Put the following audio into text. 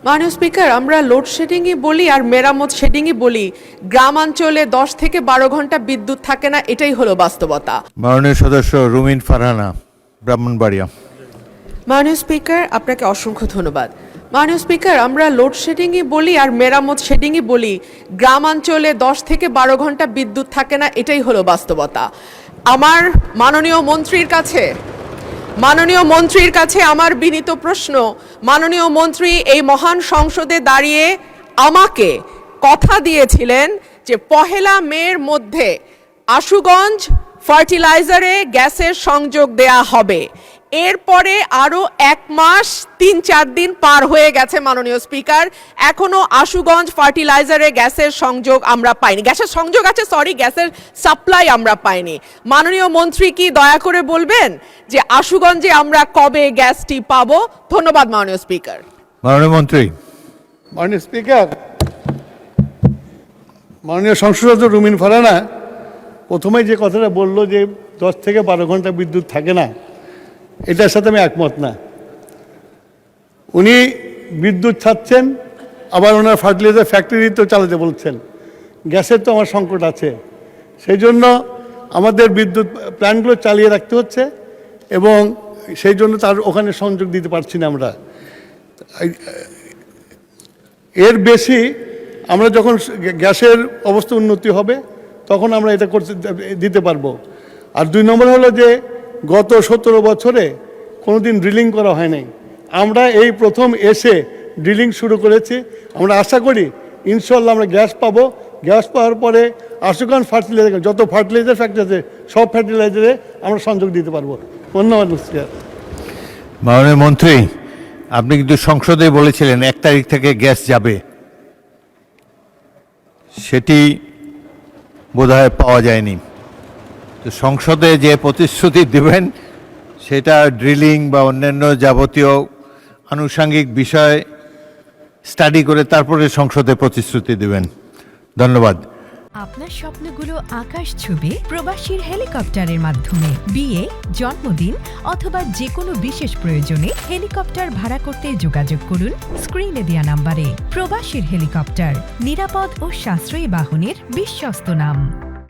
মাননীয় স্পিকার, আমরা লোডশেডিংই বলি আর মেরামত শেডিংই বলি, গ্রামাঞ্চলে 10 থেকে 12 ঘন্টা বিদ্যুৎ থাকে না, এটাই হলো বাস্তবতা। মাননীয় সদস্য রুমিন ফারহানা, ব্রাহ্মণবাড়িয়া। মাননীয় স্পিকার, আপনাকে অসংখ্য ধন্যবাদ। মাননীয় স্পিকার, আমরা লোডশেডিংই বলি আর মেরামত শেডিংই বলি, গ্রামাঞ্চলে 10 থেকে 12 ঘন্টা বিদ্যুৎ থাকে না, এটাই হলো বাস্তবতা। আমার মাননীয় মন্ত্রীর কাছে আমার বিনীত প্রশ্ন, মাননীয় মন্ত্রী এই মহান সংসদে দাঁড়িয়ে আমাকে কথা দিয়েছিলেন যে 1 মের মধ্যে আশুগঞ্জ ফার্টিলাইজারে গ্যাসের সংযোগ দেয়া হবে। এরপরে আরো 1 মাস 3-4 দিন পার হয়ে গেছে মাননীয় স্পিকার, এখনো আশুগঞ্জ ফার্টিলাইজারে গ্যাসের সংযোগ আমরা পাইনি। গ্যাসের সংযোগ আছে, গ্যাসের সাপ্লাই আমরা পাইনি। মাননীয় মন্ত্রী কি দয়া করে বলবেন যে আশুগঞ্জে আমরা কবে গ্যাসটি পাবো? ধন্যবাদ মাননীয় স্পিকার। মাননীয় মন্ত্রী। মাননীয় স্পিকার, মাননীয় সংসদ সদস্য রুমিন ফারহানা প্রথমে যে কথাটা বললো যে 10 থেকে 12 ঘন্টা বিদ্যুৎ থাকে না, এটার সাথে আমি একমত না। উনি বিদ্যুৎ ছাড়ছেন, আবার ওনার ফার্টিলাইজার ফ্যাক্টরি তো চালাতে বলছেন। গ্যাসের তো আমার সংকট আছে, সেই জন্য আমাদের বিদ্যুৎ প্ল্যান্টগুলো চালিয়ে রাখতে হচ্ছে এবং সেই জন্য তার ওখানে সংযোগ দিতে পারছি না আমরা। এর বেশি আমরা যখন গ্যাসের অবস্থা উন্নতি হবে তখন আমরা এটা দিতে পারবো। আর 2 নম্বর হলো যে গত 17 বছরে কোনোদিন ড্রিলিং করা হয় নাই, আমরা এই প্রথম এসে ড্রিলিং শুরু করেছি। আমরা আশা করি ইনশাল্লাহ আমরা গ্যাস পাবো। গ্যাস পাওয়ার পরে আশুগঞ্জ ফার্টিলাইজার, যত ফার্টিলাইজার ফ্যাক্টরি আছে সব ফার্টিলাইজারে আমরা সংযোগ দিতে পারবো। ধন্যবাদ স্যার। মাননীয় মন্ত্রী, আপনি কিন্তু সংসদে বলেছিলেন 1 তারিখ থেকে গ্যাস যাবে, সেটি বোধহয় পাওয়া যায়নি। তো সংসদে যে প্রতিশ্রুতি দেবেন সেটা ড্রিলিং বা অন্যান্য যাবতীয় আনুষঙ্গিক বিষয় স্টাডি করে তারপরে সংসদে প্রতিশ্রুতি দেবেন। ধন্যবাদ। আপনার স্বপ্নগুলো আকাশ ছুবে প্রবাসীর হেলিকপ্টারের মাধ্যমে। বিয়ে, জন্মদিন অথবা যে কোনো বিশেষ প্রয়োজনে হেলিকপ্টার ভাড়া করতে যোগাযোগ করুন স্ক্রিনে দেয়া নাম্বারে। প্রবাসীর হেলিকপ্টার, নিরাপদ ও সাশ্রয়ী বাহনের বিশ্বস্ত নাম।